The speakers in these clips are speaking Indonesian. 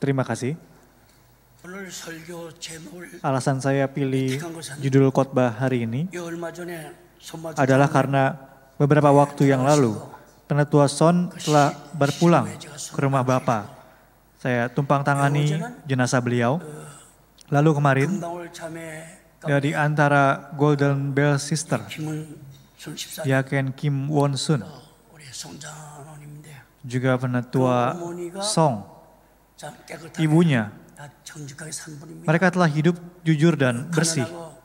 Terima kasih. 오늘 설교 제목을 Alasan saya pilih judul khotbah hari ini 얼마 전에 손마주 adalah karena beberapa waktu yang lalu Penetua Son telah berpulang ke rumah Bapa. Saya tumpang tangani jenazah beliau. Lalu kemarin 금방울 자매 dari antara Golden Bell Sister, 김은순 집사 Yaken Kim Won Sun, 우리 성장원님인데 juga Penetua Song, 참 깨끗하게 ibunya. 다 정직하게 산 분입니다. Mereka telah hidup jujur dan bersih 가난하고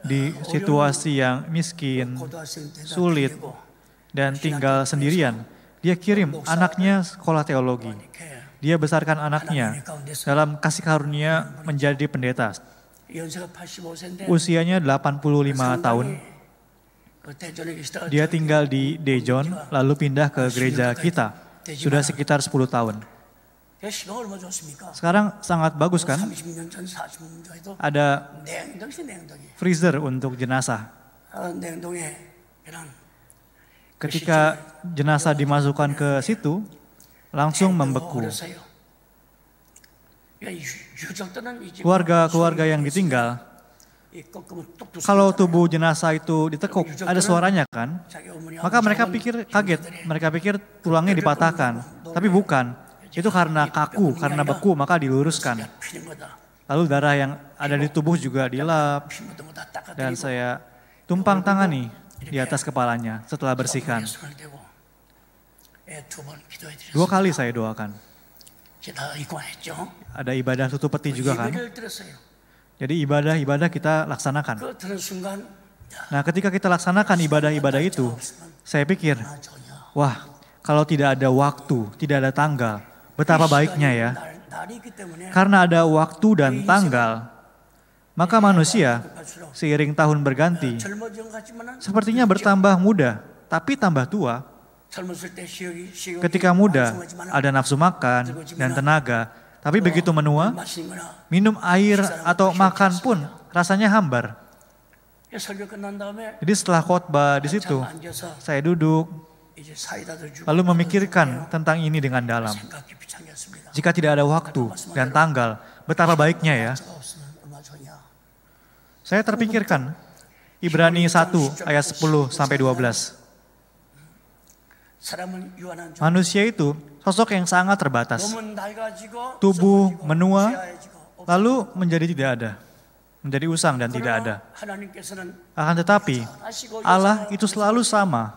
di situasi yang miskin, 고등학생 대학 sulit, 다니고 dan tinggal sendirian. Dia kirim anaknya sekolah teologi. 이렇게 Dia besarkan anaknya dalam kasih karunia menjadi pendeta. 연세가 85세인데 Usianya 85 tahun. 그 대전에 계시다가 Dia tinggal di Daejeon lalu pindah ke gereja kita. Sudah sekitar 10 tahun. 시가 얼마 좋습니까? Sekarang sangat bagus kan? 30년 전 40년 전에도 Ada 냉동실 냉동이 freezer untuk jenazah. 냉동에 그냥 Ketika jenazah dimasukkan ke situ, langsung membeku. 어렸어요. 유족들은 이 집 Keluarga yang ditinggal, 이 꺾으면 뚝뚝 kalau tubuh jenazah itu ditekuk, ada suaranya kan? 자기 어머니 Maka mereka pikir kaget, mereka pikir tulangnya dipatahkan. Tapi bukan, itu karena kaku, karena beku, maka diluruskan. 피는 거다. Lalu darah yang ada di tubuh juga dilap, 피 묻은 거다 닦아드리고 dan saya tumpang tangani di atas kepalanya setelah bersihkan. 손을 대고 두번 기도해드렸어요. 2 kali saya doakan. 다 이관했죠. Ada ibadah tutup peti juga kan? 예배를 드렸어요. Jadi ibadah-ibadah kita laksanakan. 그 드는 순간 Nah ketika kita laksanakan ibadah-ibadah itu, saya pikir, wah kalau tidak ada waktu, tidak ada tanggal, betapa baiknya ya. 날이기 때문에 Karena ada waktu dan tanggal, maka manusia seiring tahun berganti, 젊어진 것 같지만은 sepertinya bertambah muda, tapi tambah tua. 젊었을 때 시력이 Ketika muda, ada nafsu makan dan tenaga, tapi begitu menua, 마시는 거나 minum air atau makan pun rasanya hambar. 설교 끝난 다음에 Jadi setelah khotbah di situ, 앉아서 saya duduk, 이제 사이다도 주고 lalu memikirkan tentang ini dengan dalam. 생각 깊이 참겼습니다. Jika tidak ada waktu dan tanggal, betapa baiknya ya. 제가 없으면 얼마 좋냐. Saya terpikirkan, Ibrani 1 ayat 10 sampai 12. 사람은 유한한 종. Manusia itu sosok yang sangat terbatas. 몸은 낡아지고 Tubuh 썩어지고 menua, 쇠하여지고 lalu menjadi tidak ada. Menjadi usang dan tidak ada. 하나님께서는 Akan tetapi, 하시고 Allah itu selalu sama.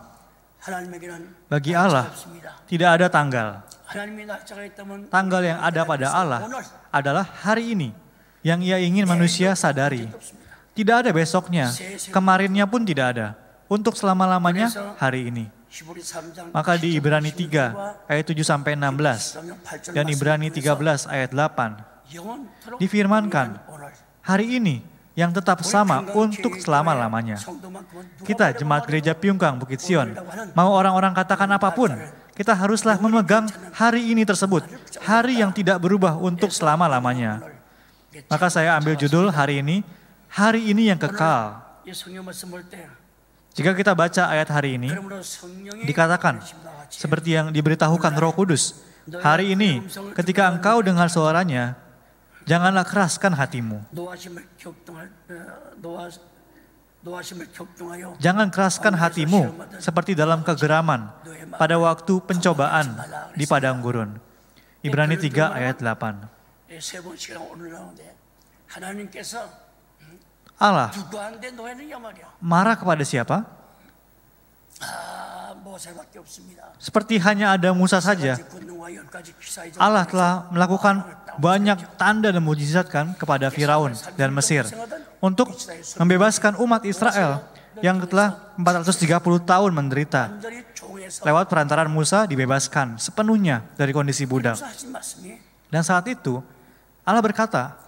하나님에게는 Bagi Allah, 없습니다. tidak ada tanggal. 하나님의 날짜가 있다면 Tanggal yang ada pada Allah adalah hari ini yang ia ingin manusia sadari. Tidak ada besoknya, kemarinnya pun tidak ada. Untuk selama-lamanya hari ini. 히브리 3장 Maka di Ibrani 3 ayat 7 sampai 16 dan Ibrani 13 ayat 8 영원토록 difirmankan, 오늘 hari ini yang tetap sama untuk selama-lamanya. Kita jemaat gereja Piungkang Bukit Sion, mau orang-orang katakan apapun, kita haruslah memegang hari ini tersebut, hari yang tidak berubah untuk selama-lamanya. Maka saya ambil judul hari ini yang kekal. 이 성경 말씀 볼 때 Jika kita baca ayat hari ini, 그러므로 성령이 dikatakan seperti yang diberitahukan Roh Kudus, hari ini ketika engkau dengar suaranya, janganlah keraskan hatimu. 노하심을 격동하여 Jangan keraskan hatimu seperti dalam kegeraman pada waktu pencobaan di padang gurun. Ibrani 3 ayat 8. 세 번씩이나 오늘 나오는데 하나님께서 Allah 누구한테 노했느냐 말이야. marah kepada siapa? 모세밖에 없습니다. Seperti hanya ada Musa saja. 권능과 열 가지 기사의 Allah telah melakukan banyak tanda dan mujizat kan kepada Firaun dan Mesir untuk membebaskan umat Israel yang telah 430 tahun menderita. 완전히 종에서 Lewat perantaran Musa dibebaskan sepenuhnya dari kondisi budak. 하신 말씀이 Dan saat itu Allah berkata,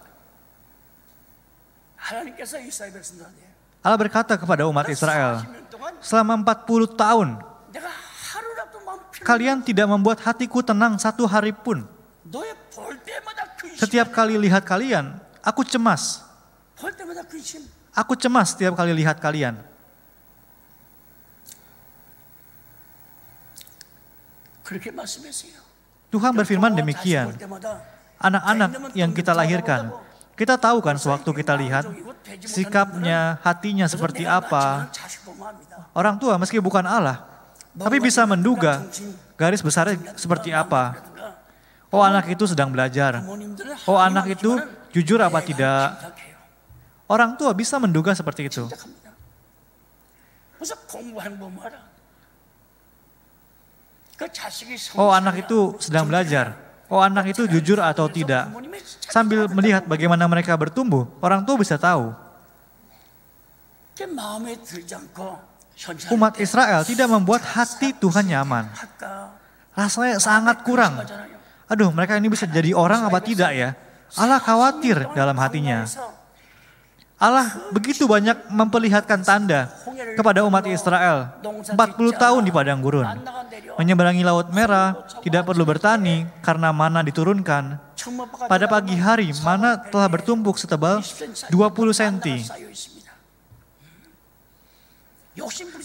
하나님께서 이스라엘 백성들한테 Allah berkata kepada umat Israel, 40년 동안 selama 40 tahun 내가 하루라도 마음 편히 kalian tidak membuat hatiku tenang satu hari pun. 너의 볼 때마다 근심 Setiap kali lihat kalian, aku cemas. 볼 때마다 근심 Aku cemas setiap kali lihat kalian. 그렇게 말씀했어요. Tuhan berfirman demikian, anak-anak yang kita lahirkan, kita tahu kan sewaktu kita lihat sikapnya, hatinya seperti apa. Orang tua meski bukan Allah, tapi bisa menduga garis besarnya seperti apa. Oh, anak itu sedang belajar. Oh, anak itu jujur apa tidak. Orang tua bisa menduga seperti itu. Oh, anak itu sedang belajar. Oh, anak itu jujur atau tidak. Sambil melihat bagaimana mereka bertumbuh, orang tua bisa tahu. Umat Israel tidak membuat hati Tuhan nyaman. Rasanya sangat kurang. Aduh, mereka ini bisa jadi orang apa tidak ya? Allah khawatir dalam hatinya. Allah begitu banyak memperlihatkan tanda kepada umat Israel. 40 tahun di padang gurun. Menyeberangi Laut Merah, tidak perlu bertani karena mana diturunkan. Pada pagi hari, mana telah bertumpuk setebal 20 cm.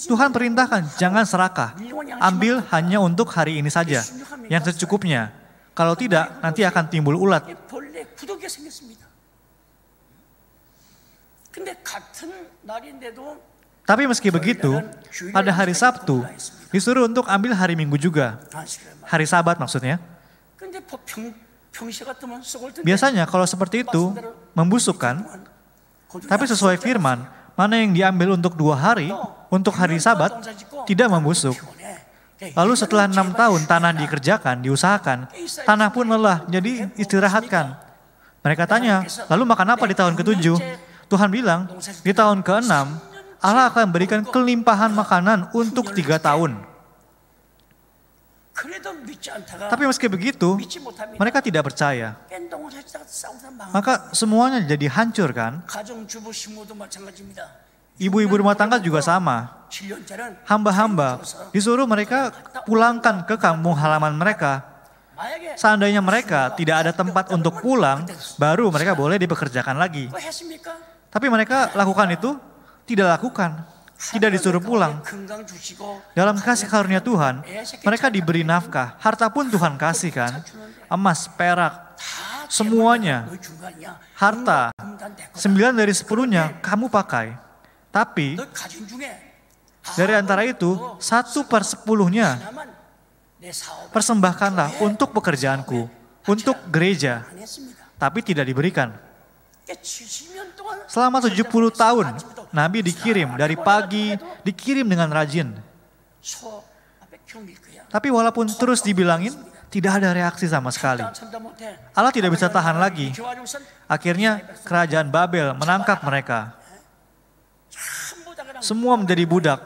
Tuhan perintahkan, jangan serakah. Ambil hanya untuk hari ini saja, yang secukupnya. Kalau tidak, nanti akan timbul ulat. Tapi meski begitu, pada hari Sabtu, disuruh untuk ambil hari Minggu juga. Hari Sabat maksudnya. Biasanya kalau seperti itu, membusukkan. Tapi sesuai firman, mana yang diambil untuk 2 hari, untuk hari Sabat, tidak membusuk. Lalu setelah 6 tahun tanah dikerjakan, diusahakan, tanah pun lelah, jadi istirahatkan. Mereka tanya, lalu makan apa di tahun ke-7? Tuhan bilang, di tahun ke-6, Allah akan berikan kelimpahan makanan untuk 3 tahun. Tapi meski begitu, mereka tidak percaya. Maka semuanya jadi hancur kan? Ibu-ibu rumah tangga juga sama. Hamba-hamba disuruh mereka pulangkan ke kampung halaman mereka. Seandainya mereka tidak ada tempat untuk pulang, baru mereka boleh dipekerjakan lagi. Tapi mereka lakukan itu, tidak lakukan. Tidak disuruh pulang. Dalam kasih karunia Tuhan, mereka diberi nafkah. Harta pun Tuhan kasihkan. Emas, perak, semuanya. Harta, 9 dari 10-nya kamu pakai. Tapi, dari antara itu, 1/10-nya persembahkanlah untuk pekerjaanku, untuk gereja. Tapi tidak diberikan. Selama 70 tahun, Nabi dikirim dari pagi, dikirim dengan rajin. Tapi walaupun terus dibilangin, tidak ada reaksi sama sekali. Allah tidak bisa tahan lagi. Akhirnya kerajaan Babel menangkap mereka. Semua menjadi budak.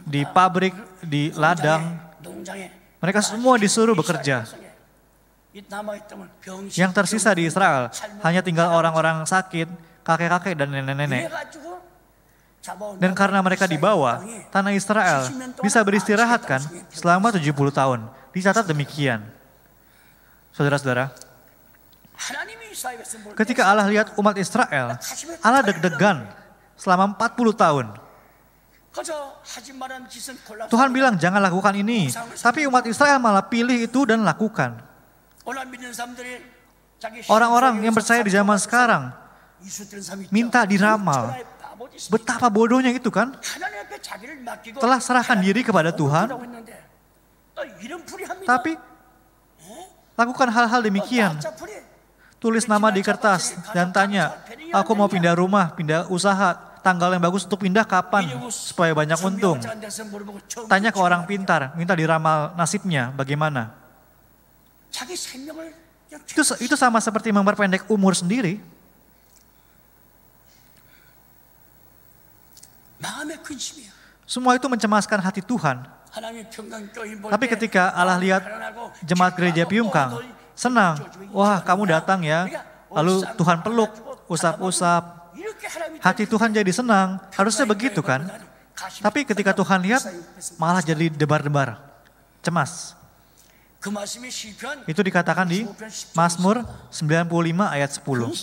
Di pabrik, di ladang, mereka semua disuruh bekerja. Yang tersisa di Israel hanya tinggal orang-orang sakit, kakek-kakek dan nenek-nenek. Dan karena mereka dibawa, tanah Israel bisa beristirahat kan selama 70 tahun. Dicatat demikian. Saudara-saudara, ketika Allah lihat umat Israel, Allah deg-degan selama 40 tahun. Tuhan bilang jangan lakukan ini, tapi umat Israel malah pilih itu dan lakukan. Orang-orang yang percaya di zaman sekarang minta diramal. Betapa bodohnya itu kan? Telah serahkan diri kepada Tuhan, tapi lakukan hal-hal demikian. Tulis nama di kertas dan tanya, aku mau pindah rumah, pindah usaha, tanggal yang bagus untuk pindah kapan supaya banyak untung. Tanya ke orang pintar, minta diramal nasibnya bagaimana. Itu sama seperti memperpendek umur sendiri. Semua itu mencemaskan hati Tuhan. Tapi ketika Allah lihat jemaat gereja Piungkang, senang. Wah, kamu datang ya. Lalu Tuhan peluk, usap-usap. Hati Tuhan jadi senang. Harusnya begitu kan? Tapi ketika Tuhan lihat, malah jadi debar-debar. Cemas. Itu dikatakan di Mazmur 95 ayat 10.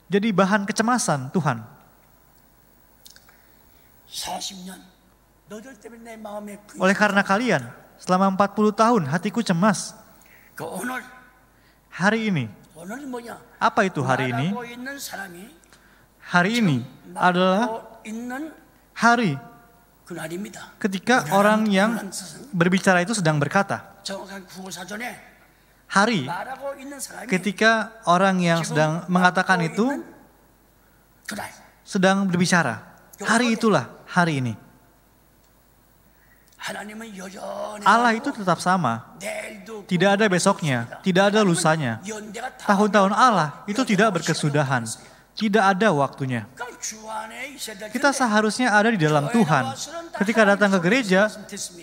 Jadi bahan kecemasan Tuhan. 너희들 때문에 내 마음에 Oleh karena kalian, selama 40 tahun hatiku cemas. 그 오늘 Hari ini, 오늘이 뭐냐? apa itu hari ini? 말하고 있는 사람이 Hari ini adalah 말하고 있는 hari 그날입니다. ketika orang yang berbicara itu sedang berkata. 정확한 구호사전에 Hari 말하고 있는 사람이 ketika orang yang sedang mengatakan itu 그날 sedang berbicara. Hari itulah hari ini. 하나님은 여전히 Allah itu tetap sama. 내일도 Tidak ada besoknya, tidak ada lusanya. 연대가 다 Tahun-tahun Allah itu tidak berkesudahan. Tidak ada waktunya. 그럼 주 안에 있어야 될 Kita 텐데 seharusnya ada di dalam Tuhan. Ketika datang ke gereja,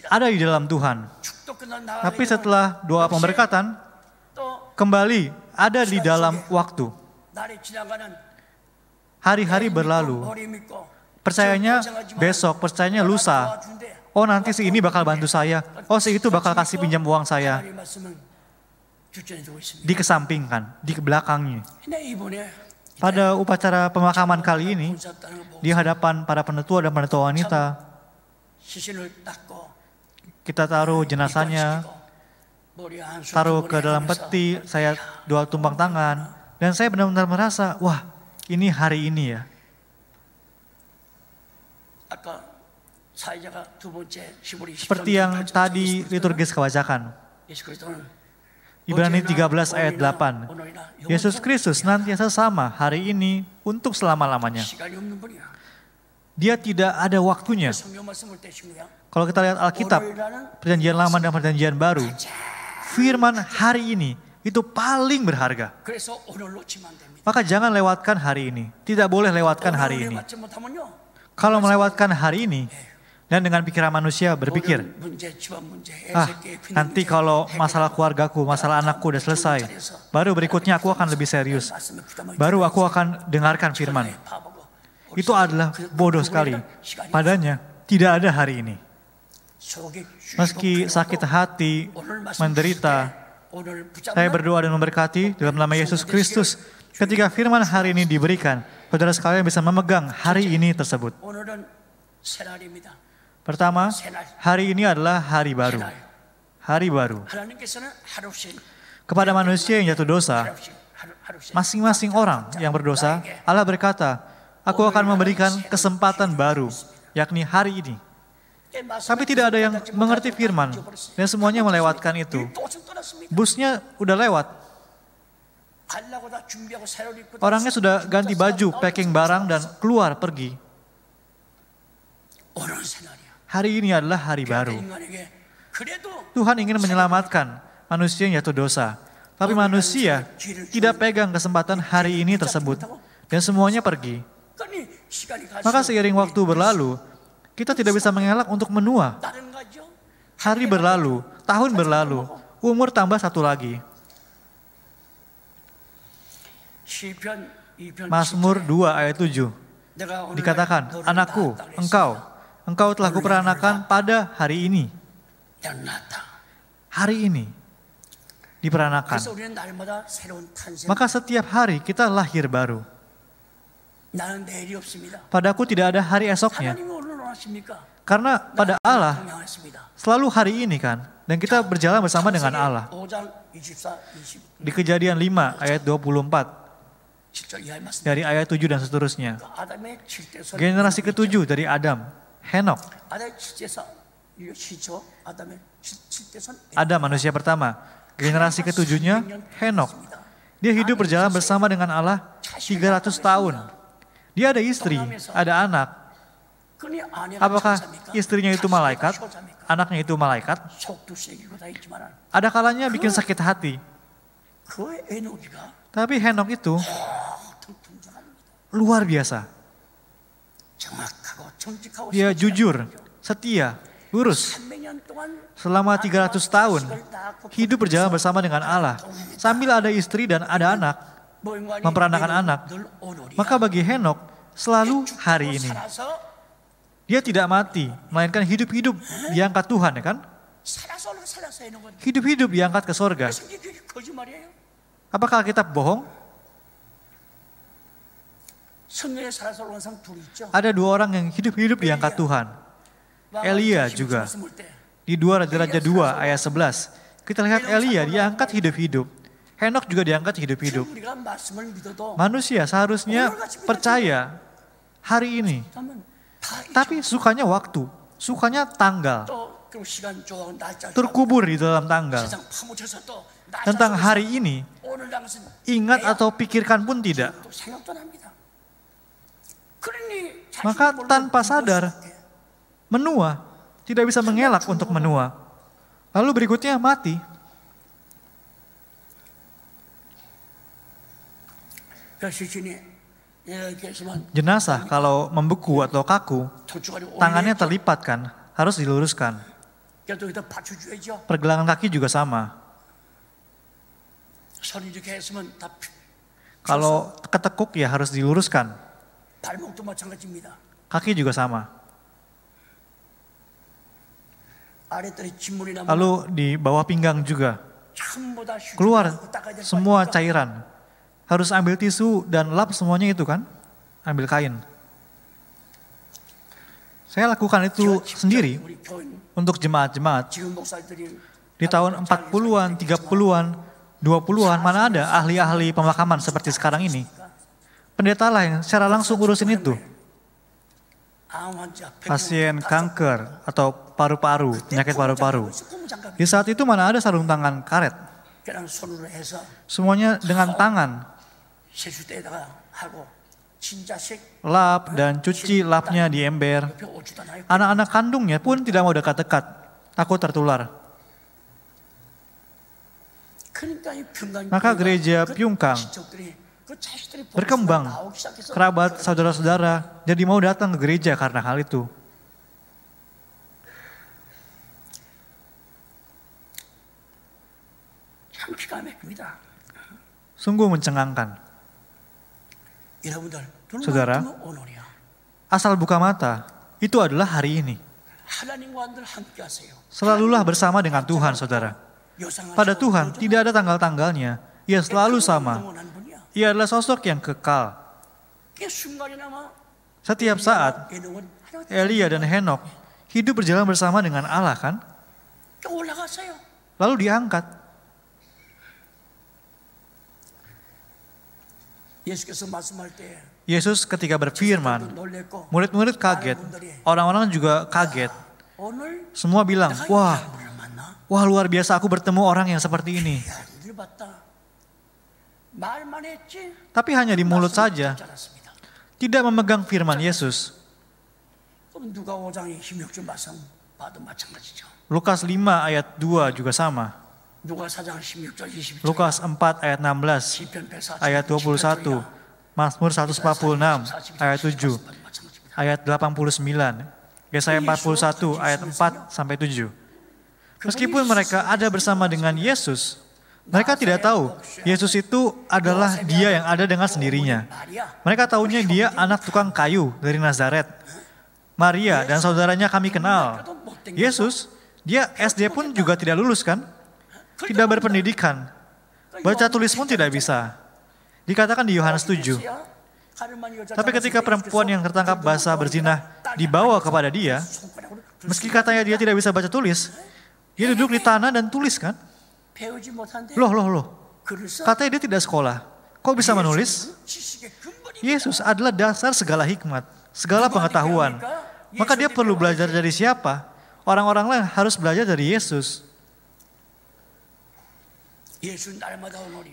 ada di dalam Tuhan. 축도 끝난 나가게 Tapi setelah doa pemberkatan, 또 kembali ada di dalam waktu. 날이 지나가는 Hari-hari berlalu. 머리 믿고 Percayanya besok, percayanya lusa. Oh nanti si ini bakal bantu saya. Oh si itu bakal kasih pinjam uang saya. 하나님 말씀은 뒷전에 두고 있습니다. Dikesampingkan, di belakangnya. 근데 이번에 Pada upacara pemakaman kali ini, 잡다는 거 di hadapan para penetua dan penetua wanita, 시신을 닦고 kita taruh jenazahnya, 머리 한술 taruh ke dalam peti, saya doa tumpang tangan, dan saya benar-benar merasa, wah ini hari ini ya. 아까 사회자가 두 번째 시보리 Seperti yang tadi liturgis kebacakan, 예수 그리스도는 Ibrani 13 ayat 8. Yesus Kristus senantiasa sama hari ini untuk selama-lamanya. 시간이 없는 분이야. Dia tidak ada waktunya. 성경 말씀을 떼시면 Kalau kita lihat Alkitab, perjanjian lama dan perjanjian baru, firman hari ini itu paling berharga. 그래서 오늘 놓치면 안 됩니다. Maka jangan lewatkan hari ini. Tidak boleh lewatkan hari ini. 맞지 못하면요. Kalau melewatkan hari ini, dan dengan pikiran manusia berpikir, 문제, 집안 문제, nanti kalau masalah keluargaku, masalah anakku udah selesai, baru berikutnya aku akan lebih serius. Baru aku akan dengarkan firman. Itu adalah bodoh sekali. Padanya tidak ada hari ini. Meski sakit hati, menderita, saya berdoa dan memberkati dalam nama Yesus Kristus. Ketika firman hari ini diberikan, saudara sekalian bisa memegang hari ini tersebut. 오늘은 새날입니다. Pertama, hari ini adalah hari baru. Hari baru. 하나님께서는 하루씩 Kepada manusia yang jatuh dosa, 하루씩 masing-masing orang yang berdosa, Allah berkata, aku akan memberikan kesempatan baru, yakni hari ini. Tapi tidak ada yang mengerti firman, dan semuanya melewatkan itu. Busnya udah lewat. 가려고 다 준비하고 새로 입고 Orangnya sudah ganti baju, packing barang, dan keluar pergi. 오늘은 새날이야. Hari ini adalah hari baru. 인간에게 그래도 Tuhan ingin menyelamatkan manusia yang jatuh dosa. Tapi manusia tidak pegang kesempatan hari ini tersebut. Dan semuanya pergi. 그러니 시간이 Maka 갈수록 seiring waktu berlalu, kita tidak bisa mengelak untuk menua. 다른 거죠. Hari berlalu, tahun berlalu, umur tambah satu lagi. 시편 2편 Mazmur 2 ayat 7 내가 오늘 dikatakan, 너를 anakku, 낳았다 engkau telah kuperanakan pada hari ini. 그랬어. 낳았다. Hari ini diperanakan. 그래서 우리는 날마다 새로운 탄생. Maka setiap hari kita lahir baru. 나는 내일이 없습니다. Padaku tidak ada hari esoknya. 하나님이 오늘 원하십니까? Karena pada Allah 동행하십니다. selalu hari ini kan. Dan kita berjalan bersama dengan Allah. 5장 24, 20, Di Kejadian 5 ayat 24. 7절 이하의 말씀. Dari ayat 7 dan seterusnya. 아담의 7대선 Generasi ke-7 dari Adam, Henok. 아담의 7대선 이거 시죠. 아담의 7대선 Adam manusia pertama. Generasi ke-7-nya Henok. Dia hidup berjalan bersama dengan Allah 300 tahun. Dia ada istri, ada anak. 그니 아내가 Apakah 천사입니까? istrinya itu malaikat? 천사입니까? Anaknya itu malaikat? 속도 세기고 다 있지만 Ada kalanya bikin sakit hati. 그 에노기가 Tapi Henok itu 통통합니다. luar biasa. 정확하고 정직하고 Dia jujur, setia, lurus. 300년 동안 Selama 300 tahun, hidup berjalan bersama dengan Allah. Sambil ada istri dan ada anak, memperanakan anak. Maka bagi Henok, selalu hari ini. Dia tidak mati, melainkan hidup-hidup diangkat Tuhan, ya kan? Hidup-hidup diangkat ke sorga. Apakah Alkitab bohong? Ada 2 orang yang hidup-hidup diangkat Tuhan. Elia juga. Di 2 Raja-Raja 2 ayat 11, kita lihat Elia diangkat hidup-hidup. Henok juga diangkat hidup-hidup. Manusia seharusnya percaya hari ini. Tapi sukanya waktu, sukanya tanggal. Terkubur di dalam tanggal. Tentang hari ini, ingat atau pikirkan pun tidak. Maka tanpa sadar, menua, tidak bisa mengelak untuk menua. Lalu berikutnya mati. Jenazah kalau membeku atau kaku, tangannya terlipat kan, harus diluruskan. Pergelangan kaki juga sama. Kalau ketekuk ya harus diluruskan. Kaki juga sama. Lalu di bawah pinggang juga. Keluar semua cairan. Harus ambil tisu dan lap semuanya itu kan. Ambil kain. Saya lakukan itu sendiri untuk jemaat-jemaat. Di tahun 40-an, 30-an, 20-an, mana ada ahli-ahli pemakaman seperti sekarang ini. Pendeta lah yang secara langsung urusin itu. Pasien kanker atau paru-paru, penyakit paru-paru. Di saat itu mana ada sarung tangan karet. Semuanya dengan tangan. Lap dan cuci lapnya di ember. Anak-anak kandungnya pun tidak mau dekat-dekat, takut tertular. Maka gereja Pyungkang berkembang, kerabat, saudara-saudara jadi mau datang ke gereja karena hal itu. Sungguh mencengangkan. Saudara, asal buka mata, itu adalah hari ini. Selalulah bersama dengan Tuhan, saudara. Pada Tuhan tidak ada tanggal-tanggalnya, Ia selalu sama. Ia adalah sosok yang kekal. Setiap saat, Elia dan Henok hidup berjalan bersama dengan Allah kan? Lalu diangkat. Yesus ketika berfirman, murid-murid kaget, orang-orang juga kaget. Semua bilang, wah luar biasa aku bertemu orang yang seperti ini. Tapi hanya di mulut saja, tidak memegang firman Yesus. Lukas 5 ayat 2 juga sama. Lukas 4 ayat 16, ayat 21, Mazmur 146 ayat 7, ayat 89, Yesaya 41 ayat 4 sampai 7. Meskipun mereka ada bersama dengan Yesus, mereka tidak tahu Yesus itu adalah Dia yang ada dengan sendirinya. Mereka tahunya Dia anak tukang kayu dari Nazaret. Maria dan saudaranya kami kenal. Yesus, Dia SD pun juga tidak lulus kan? Tidak berpendidikan. Baca tulis pun tidak bisa. Dikatakan di Yohanes 7. Tapi ketika perempuan yang tertangkap basah berzinah dibawa kepada Dia, meski katanya dia tidak bisa baca tulis, dia duduk di tanah dan tulis kan? Loh. Katanya dia tidak sekolah. Kok bisa menulis? Yesus adalah dasar segala hikmat, segala pengetahuan. Maka dia perlu belajar dari siapa? Orang-orang lain harus belajar dari Yesus.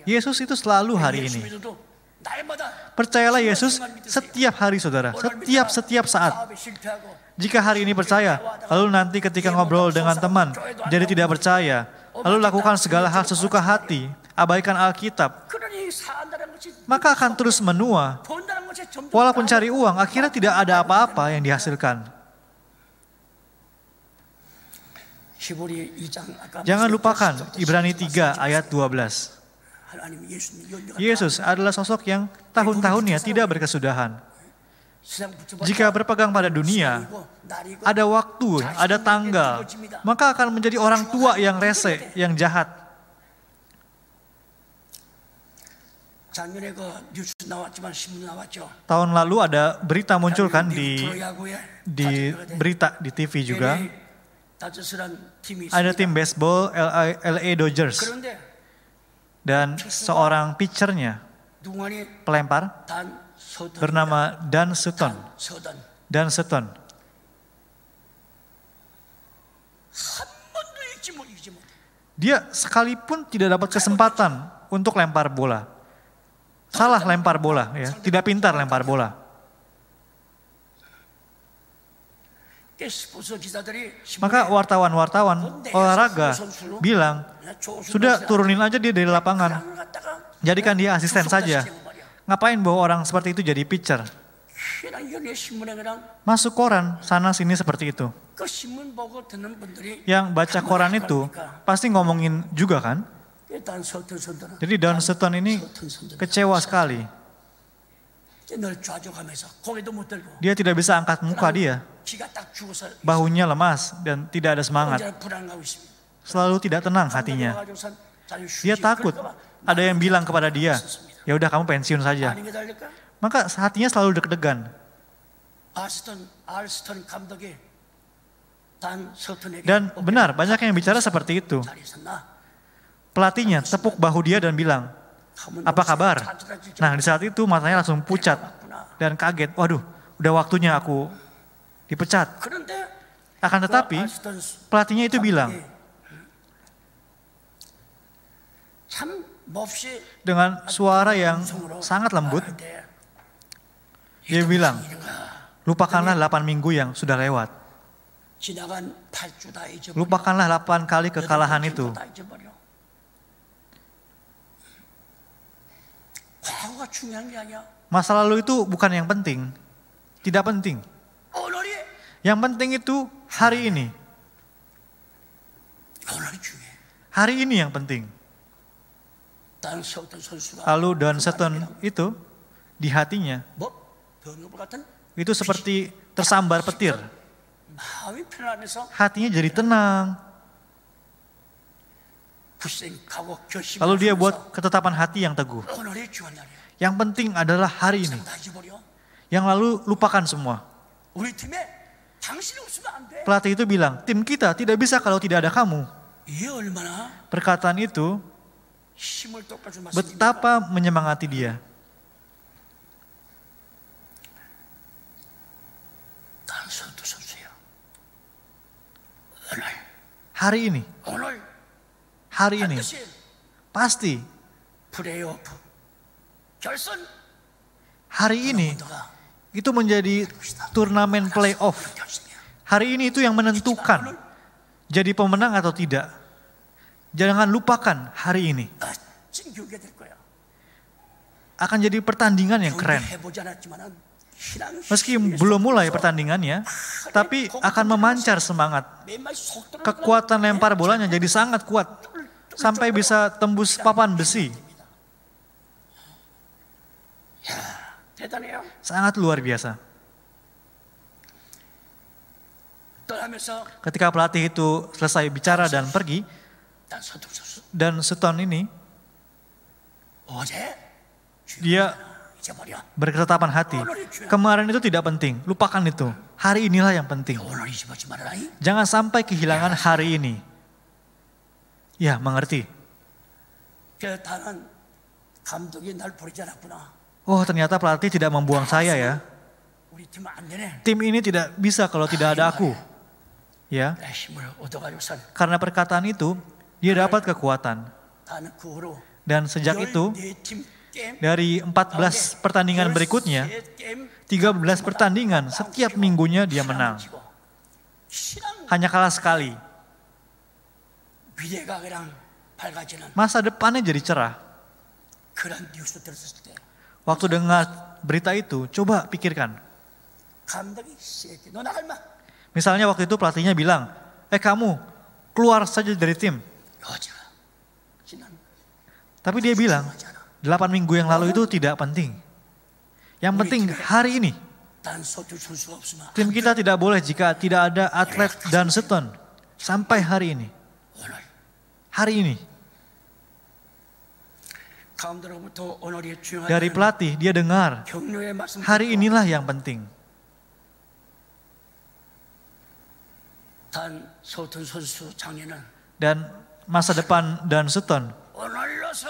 Yesus itu selalu hari ini. Percayalah Yesus setiap hari, saudara. Setiap saat. Jika hari ini percaya, lalu nanti ketika ngobrol dengan teman, jadi tidak percaya, lalu lakukan segala hal sesuka hati, abaikan Alkitab, maka akan terus menua. Walaupun cari uang, akhirnya tidak ada apa-apa yang dihasilkan. Jangan lupakan Ibrani 3 ayat 12. Yesus adalah sosok yang tahun-tahunnya tidak berkesudahan. Jika berpegang pada dunia, ada waktu, ada tanggal, maka akan menjadi orang tua yang rese, yang jahat. 작년에 그 뉴스 나왔지만 신문 나왔죠. Tahun lalu ada berita muncul kan di di berita di TV juga. 다저스란 팀이 Ada 있습니다. tim baseball LA Dodgers 그런데 dan seorang pitchernya, 누구니 pelempar 단 서던 bernama Dan Sutton. 서던 Dan Sutton. 한 번도 이기지 못. Dia sekalipun tidak dapat kesempatan untuk lempar bola. Salah lempar bola, ya, tidak pintar lempar bola. 스포츠 기자들이 Maka wartawan-wartawan olahraga bilang, sudah turunin aja dia dari lapangan, jadikan dia asisten saja. Ngapain bawa orang seperti itu jadi pitcher? Masuk koran sana sini seperti itu. 그 신문 보고 듣는 분들이 Yang baca koran itu pasti ngomongin juga kan? 단 서던 Jadi Dan Sutton ini kecewa sekali. 늘 좌족하면서 고개도 못 들고 Dia tidak bisa angkat muka dia. 기가 딱 죽어서 Bahunya lemas dan tidak ada semangat. 혼자 불안하고 있습니다. Selalu tidak tenang hatinya. Dia takut. Ada yang bilang kepada dia, ya udah kamu pensiun saja. 아닌 게 달릴까? Maka hatinya selalu deg-degan. 알스턴 감독이 단 서턴에게 Dan benar, banyak yang bicara seperti itu. 잘 있었나? Pelatihnya tepuk bahu dia dan bilang, apa kabar? Nah di saat itu matanya langsung pucat dan kaget. Waduh, udah waktunya aku dipecat. 그런데 Akan tetapi 알스턴 pelatihnya itu bilang 참 몹시 dengan suara yang sangat lembut, 말할 때 dia bilang, lupakanlah 8 minggu yang sudah lewat. 지나간 8주 다 잊어버려. Lupakanlah 8 kali kekalahan itu. 다 잊어버려. 과거가 중요한 게 아니야. Masa lalu itu bukan yang penting. Tidak penting. 오늘이 Yang penting itu hari ini. 오늘이 중요해. Hari ini yang penting. 다른 서던 선수가 Lalu Dan Sutton itu di hatinya 뭐 변호부 같은 itu seperti tersambar petir. 마음이 편안해서 Hatinya jadi tenang. 불생하고 결심. Lalu dia buat ketetapan hati yang teguh. 오늘이 중요한 날이야. Yang penting adalah hari ini. 다 잊어버려. Yang lalu lupakan semua. 우리 팀에 당신이 없으면 안 돼. Pelatih itu bilang, tim kita tidak bisa kalau tidak ada kamu. 이게 얼마나 Perkataan itu 힘을 돋궈준 말씀입니까? betapa menyemangati dia. 다른 선수 선수예요. 오늘 Hari ini, 오늘 hari ini, 반드시 pasti 플레이오프 결선 hari ini 너가 itu menjadi turnamen playoff. 결승이야. Hari ini itu yang menentukan jadi pemenang atau tidak. Jangan lupakan hari ini. 멋진 경기가 될 거야. Akan jadi pertandingan yang keren. 해보지 않았지만은 신앙 Meski belum mulai pertandingannya, tapi akan memancar semangat. 맨날 속 들어가는 Kekuatan lempar bolanya jadi sangat kuat. Sampai bisa tembus papan besi. 대단해요. Sangat luar biasa. 떠나면서 Ketika pelatih itu selesai bicara dan pergi, 난 서동 선수 dan Sutton ini, 어제 dia 잊어버려. berketetapan hati. Kemarin itu tidak penting, lupakan itu. Hari inilah yang penting. 오늘 잊어버리지 말아라. Jangan sampai kehilangan hari ini. Ya, mengerti. 그 다른 감독이 날 버리지 않았구나. Oh, ternyata pelatih tidak membuang saya ya. 우리 팀은 안 되네. Tim ini tidak bisa kalau tidak ada aku. Ya, 내 힘을 얻어가려선 karena perkataan itu, dia dapat kekuatan. 나는 그 후로 Dan sejak itu, 14팀 게임 dari 14 pertandingan berikutnya, 13 pertandingan, setiap minggunya dia menang. 신앙 Hanya kalah sekali. 미래가 그냥 밝아지는 Masa depannya jadi cerah. 그런 뉴스 들었을 때 Waktu dengar berita itu, coba pikirkan. 감독이 세게 너 나갈 마. Misalnya waktu itu pelatihnya bilang, kamu keluar saja dari tim. 여자 지난 Tapi dia bilang, 8 minggu yang lalu itu tidak penting. Yang penting hari ini. 단 서툴 선수가 없으면 Tim kita tidak boleh jika tidak ada atlet Dan Sutton. Sampai hari ini. 오늘 Hari ini. 가운데로부터 오늘이 중요한 Dari pelatih, dia dengar, 격려의 말씀. hari inilah yang penting. 단 서툰 선수 장애는 Dan masa depan Dan Sutton, 오늘로서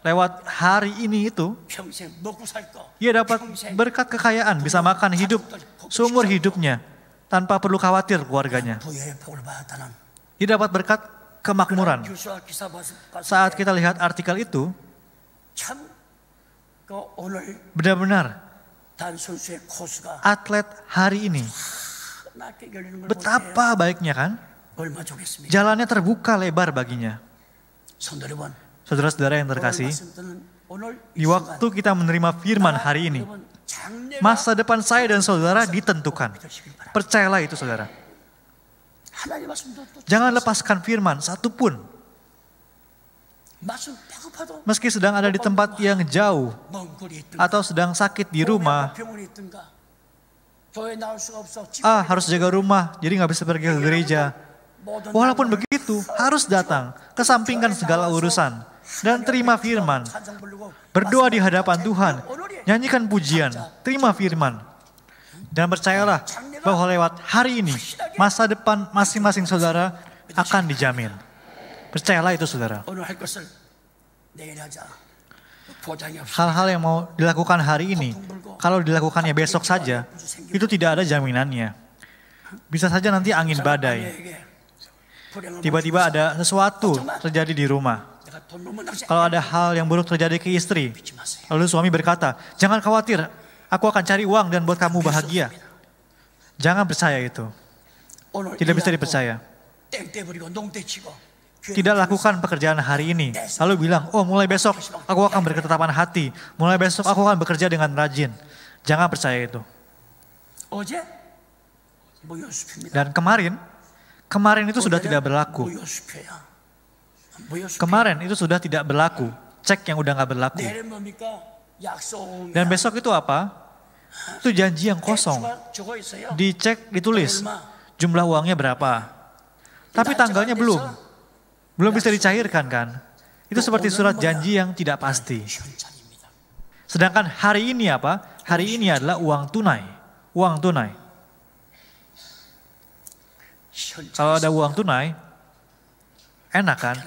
lewat hari ini itu, 평생 먹고 살 거. ia dapat berkat kekayaan, bisa makan hidup seumur hidupnya, tanpa perlu khawatir keluarganya. 부여의 복을 받았다는. Dia dapat berkat kemakmuran. 뉴스와 기사 봤을 Saat kita lihat artikel itu, 참 그 오늘 benar-benar 단 선수의 코스가 atlet hari ini, 낮게 열리는 걸 보세요. betapa baiknya kan? 얼마 좋겠습니까? Jalannya terbuka lebar baginya. 성도 여러분, Saudara-saudara yang 오늘 terkasih, 말씀 듣는 오늘 di waktu kita menerima firman hari ini, masa depan saya dan saudara ditentukan. Percayalah itu saudara. 하나님 말씀도 또 Jangan lepaskan firman satupun. 말씀 배고파도 Meski sedang ada di tempat yang jauh, 먼 거리에 있든가 atau sedang sakit di rumah, 병원에 있든가 교회 나올 수가 없어. harus jaga rumah, jadi nggak bisa pergi ke gereja. 모든 Walaupun begitu, harus datang, kesampingkan segala urusan, dan terima firman. 찬송 부르고 Berdoa di hadapan Tuhan, nyanyikan pujian, terima firman. Dan percayalah bahwa lewat hari ini, masa depan masing-masing saudara akan dijamin. Percayalah itu saudara. 오늘 할 것을 내일 하자. 보장이 없이 Hal-hal yang mau dilakukan hari ini, kalau dilakukannya besok saja, itu tidak ada jaminannya. Bisa saja nanti angin badai. 내게 불행을 Tiba-tiba ada sesuatu terjadi di rumah. 내가 돈 놓으면 당신 Kalau ada hal yang buruk terjadi ke istri, 믿지 마세요. lalu suami berkata, jangan khawatir, aku akan cari uang dan buat kamu bahagia. Jangan percaya itu. 오늘 Tidak bisa 일하고 dipercaya. 땡떼 부리고 농떼 치고 Tidak lakukan pekerjaan hari ini. Lalu bilang, oh mulai besok aku akan berketetapan hati. Mulai besok aku akan bekerja dengan rajin. Jangan percaya itu. 어제 무효수표입니다. Dan kemarin itu sudah tidak berlaku. 무효수표야. 무효수표. Kemarin itu sudah tidak berlaku. Cek yang udah gak berlaku. 내일은 뭡니까? 약속. Dan besok itu apa? Itu janji yang kosong. 적어 있어요. Dicek, ditulis. Jumlah uangnya berapa. Tapi tanggalnya belum. Belum bisa dicairkan kan? Itu seperti surat janji yang tidak pasti. 현찰입니다. Sedangkan hari ini apa? Hari ini adalah uang tunai. Uang tunai. 현찰. Kalau ada uang tunai, enak kan?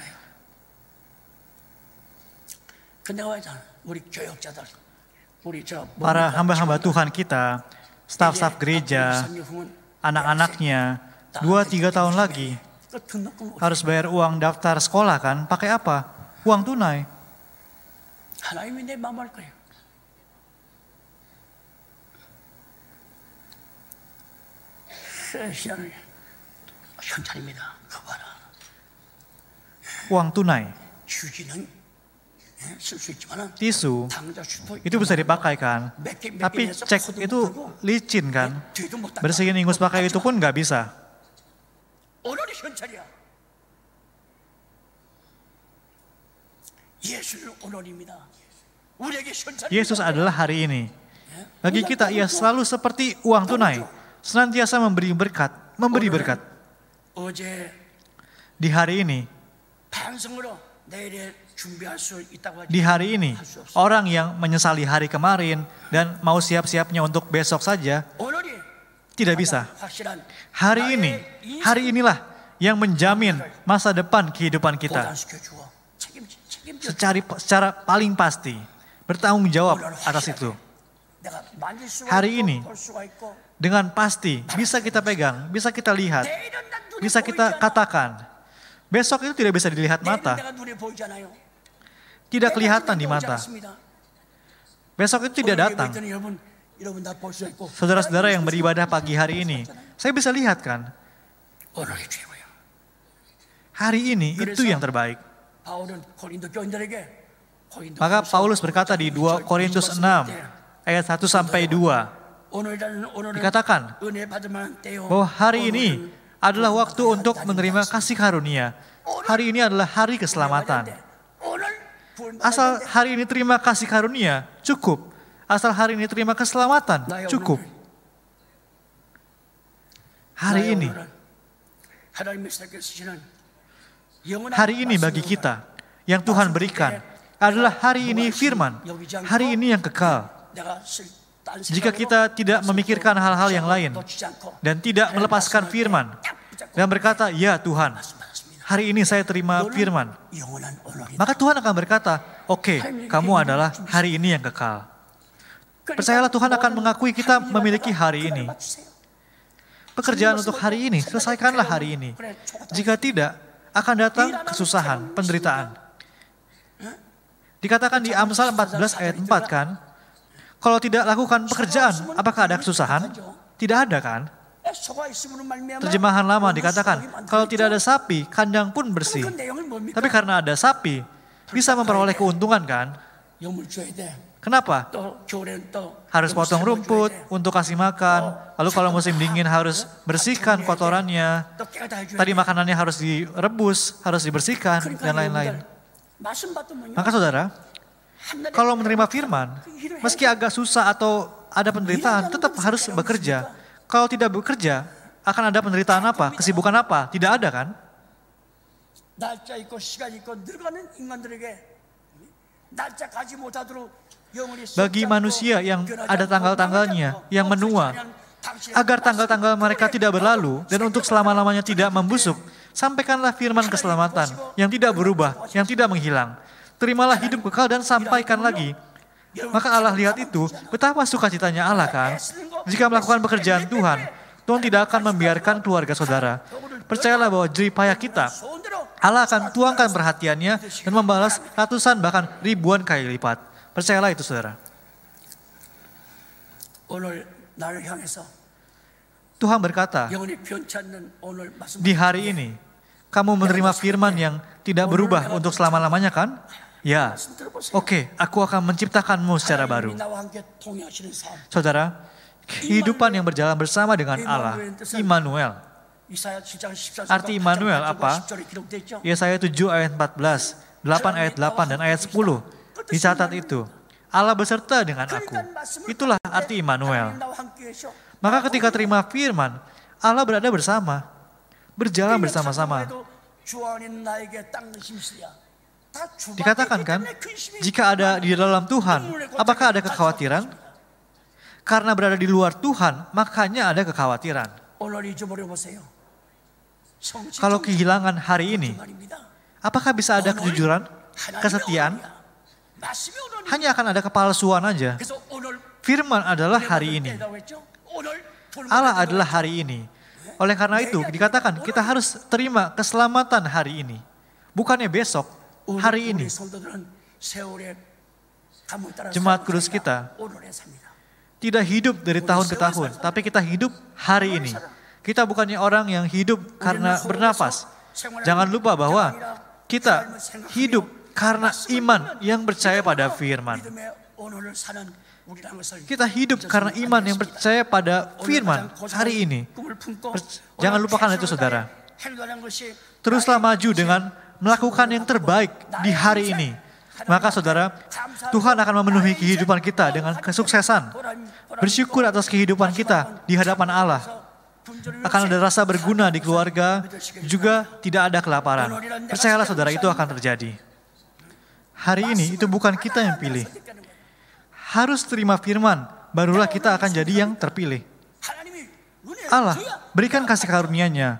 근데 와잖아. 우리 교역자들. 우리 저 Para hamba-hamba Tuhan kita, staf-staf gereja, anak-anaknya, 2-3 tahun lagi harus bayar uang daftar sekolah kan? Pakai apa? Uang tunai. 하나님이 내 마음 알 거예요. 현찰입니다. 그거 봐라. Uang tunai. 휴지는 쓸 수 있지만은 Tisu, 당장 슈퍼 itu bisa dipakai kan? Tapi cek itu licin kan? 뒤도 못 닦아. Bersihin ingus pakai itu pun nggak bisa. 오늘이 현찰이야. 예수는 오늘입니다. 우리에게 현찰이 Yesus adalah hari ini. Bagi kita ia selalu seperti uang tunai. Senantiasa memberi berkat. Memberi berkat. 어제 Di hari ini, 반성으로 내일에 준비할 수 있다고 하지. di hari ini, orang yang menyesali hari kemarin dan mau siap-siapnya untuk besok saja, 오늘이 tidak bisa. 확실한 Hari inilah yang menjamin masa depan kehidupan kita. 보장시켜 주어 책임져. Secara paling pasti, bertanggung jawab atas itu. 내가 만질 수가 Hari 있고, ini, 볼 수가 있고, dengan pasti bisa kita pegang, bisa kita lihat, 내일은 난 눈에 bisa kita 보이지 않아. katakan. Besok itu tidak bisa dilihat 내일은 mata, 내가 눈에 보이잖아요. tidak 내가 kelihatan 눈에 di 보이지 mata. 않습니다. Besok itu tidak 오늘 datang. 예배했더니 여러분 다 볼 수 있고. Saudara-saudara yang beribadah pagi hari ini, saya bisa lihat kan, 오늘이 최고야. hari ini itu yang terbaik. 바울은 고린도 교인들에게 Maka Paulus berkata di 2 Korintus 6 ayat 1 sampai 2, dikatakan bahwa hari ini adalah waktu untuk menerima kasih karunia. Hari ini adalah hari keselamatan. Asal hari ini terima kasih karunia, cukup. Asal hari ini terima keselamatan, cukup. Hari ini bagi kita yang Tuhan berikan adalah hari ini firman, hari ini yang kekal. Jika kita tidak memikirkan hal-hal yang lain dan tidak melepaskan firman dan berkata, ya Tuhan, hari ini saya terima firman, maka Tuhan akan berkata, oke, kamu adalah hari ini yang kekal. Percayalah, Tuhan akan mengakui kita memiliki hari ini. Pekerjaan untuk hari ini, selesaikanlah hari ini. Jika tidak, akan datang kesusahan, penderitaan. Dikatakan di Amsal 14 ayat 4 kan, kalau tidak lakukan pekerjaan, apakah ada kesusahan? Tidak ada kan? Terjemahan lama dikatakan, kalau tidak ada sapi, kandang pun bersih. Tapi karena ada sapi, bisa memperoleh keuntungan kan? Kenapa? Harus potong rumput untuk kasih makan. Lalu kalau musim dingin harus bersihkan kotorannya. Tadi makanannya harus direbus, harus dibersihkan, dan lain-lain. Maka saudara, kalau menerima firman, meski agak susah atau ada penderitaan, tetap harus bekerja. Kalau tidak bekerja, akan ada penderitaan apa? Kesibukan apa? Tidak ada kan? Bagi manusia yang ada tanggal-tanggalnya, yang menua, agar tanggal-tanggal mereka tidak berlalu dan untuk selama-lamanya tidak membusuk, sampaikanlah firman keselamatan yang tidak berubah, yang tidak menghilang. Terimalah hidup kekal dan sampaikan lagi. Maka Allah lihat itu, betapa sukacitanya Allah kan? Jika melakukan pekerjaan Tuhan, Tuhan tidak akan membiarkan keluarga saudara. Percayalah bahwa jerih payah kita, Allah akan tuangkan perhatiannya dan membalas ratusan bahkan ribuan kali lipat. Percayalah itu saudara. Tuhan berkata, di hari ini, kamu menerima firman yang tidak berubah untuk selama-lamanya kan? Ya, oke, aku akan menciptakanmu secara baru. Saudara, kehidupan yang berjalan bersama dengan Allah, Immanuel. Arti Immanuel apa? Yesaya 7 ayat 14, 8 ayat 8 dan ayat 10. Dicatat itu, Allah beserta dengan aku. Itulah arti Immanuel. Maka ketika terima firman, Allah berada bersama, berjalan bersama-sama. Dikatakan kan, jika ada di dalam Tuhan, apakah ada kekhawatiran? Karena berada di luar Tuhan, makanya ada kekhawatiran. Kalau kehilangan hari ini, apakah bisa ada kejujuran, kesetiaan? Hanya akan ada kepalsuan aja. Firman adalah hari ini. Allah adalah hari ini. Oleh karena itu, dikatakan kita harus terima keselamatan hari ini. Bukannya besok, hari ini. Jemaat kudus kita tidak hidup dari tahun ke tahun, tapi kita hidup hari ini. Kita bukannya orang yang hidup karena bernafas. Jangan lupa bahwa kita hidup karena iman yang percaya pada firman. Kita hidup karena iman yang percaya pada firman hari ini. Jangan lupakan itu saudara. Teruslah maju dengan melakukan yang terbaik di hari ini. Maka saudara, Tuhan akan memenuhi kehidupan kita dengan kesuksesan. Bersyukur atas kehidupan kita di hadapan Allah. Akan ada rasa berguna di keluarga, juga tidak ada kelaparan. Percayalah saudara, itu akan terjadi. Hari ini itu bukan kita yang pilih. Harus terima firman, barulah kita akan jadi yang terpilih. Allah berikan kasih karunia-Nya,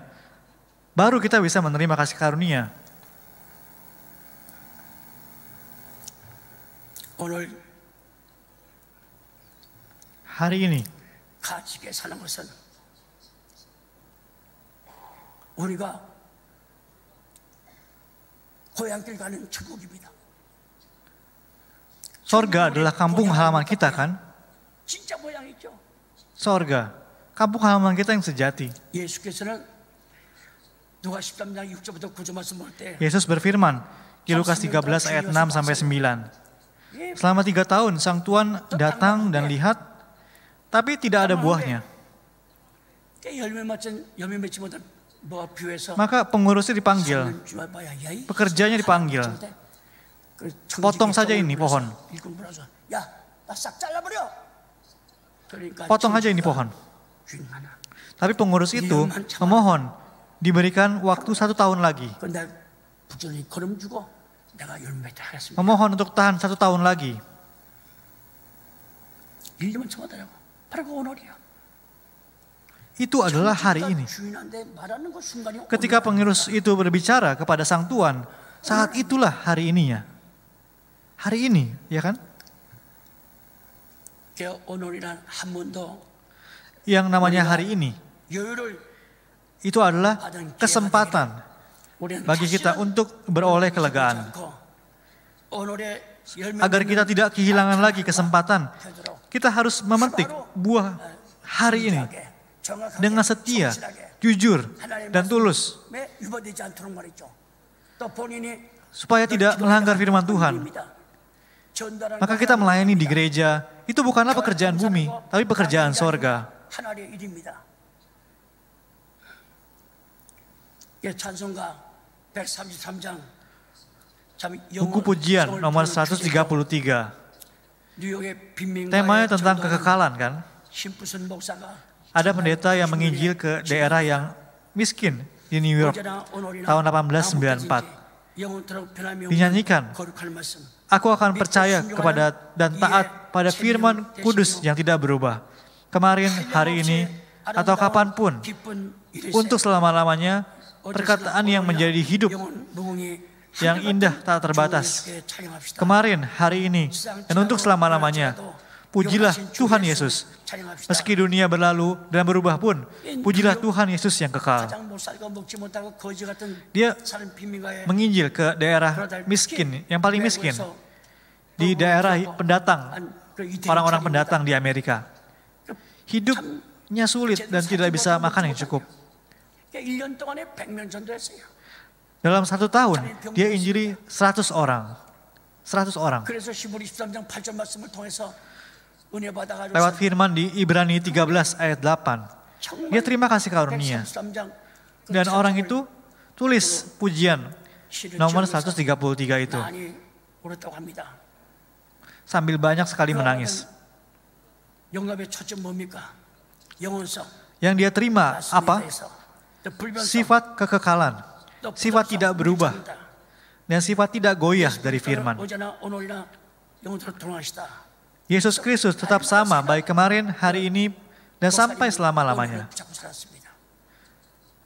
baru kita bisa menerima kasih karunia. Hari ini, sorga adalah kampung halaman kita kan? Sorga, kampung halaman kita yang sejati. Yesus berfirman di Lukas 13 ayat 6 sampai 9. Selama 3 tahun sang tuan datang dan lihat, tapi tidak ada buahnya. Maka pengurusnya dipanggil, pekerjanya dipanggil. Potong saja ini pohon. Potong aja ini pohon. Tapi pengurus itu memohon diberikan waktu 1 tahun lagi. 내가 열매를 하겠습니다. memohon untuk tahan 1 tahun lagi. 1년만 참아달라고. 바로 그 오늘이야. Itu adalah hari ini. 주인한테 말하는 그 순간이 Ketika pengurus itu berbicara kepada sang tuan, saat itulah hari ininya. Hari ini, ya kan? 오늘이란 한 번도 Yang namanya hari ini, 여유를 itu adalah kesempatan bagi kita untuk beroleh kelegaan. Agar kita tidak kehilangan lagi kesempatan, kita harus memetik buah hari ini dengan setia, jujur, dan tulus. Supaya tidak melanggar firman Tuhan. Maka kita melayani di gereja, itu bukanlah pekerjaan bumi, tapi pekerjaan sorga. Buku Pujian nomor 133. Temanya tentang kekekalan kan? Ada pendeta yang menginjil ke daerah yang miskin di New York tahun 1894. Dinyanyikan, aku akan percaya kepada dan taat pada firman kudus yang tidak berubah. Kemarin, hari ini, atau kapanpun, untuk selama-lamanya, perkataan yang menjadi hidup, yang indah tak terbatas. Kemarin, hari ini, dan untuk selama-lamanya, pujilah Tuhan Yesus. Meski dunia berlalu dan berubah pun, pujilah Tuhan Yesus yang kekal. Dia menginjil ke daerah miskin, yang paling miskin, di daerah pendatang, orang-orang pendatang di Amerika. Hidupnya sulit dan tidak bisa makan yang cukup. Dalam 1 tahun, dia injili 100 orang. 100 orang. Lewat firman di Ibrani 13 ayat 8. Dia terima kasih karunia. Dan orang itu tulis pujian nomor 133 itu. Sambil banyak sekali menangis. Yang dia terima apa? Sifat kekekalan. Sifat tidak berubah. Dan sifat tidak goyah dari firman. Yesus Kristus tetap sama baik kemarin, hari ini, dan sampai selama-lamanya.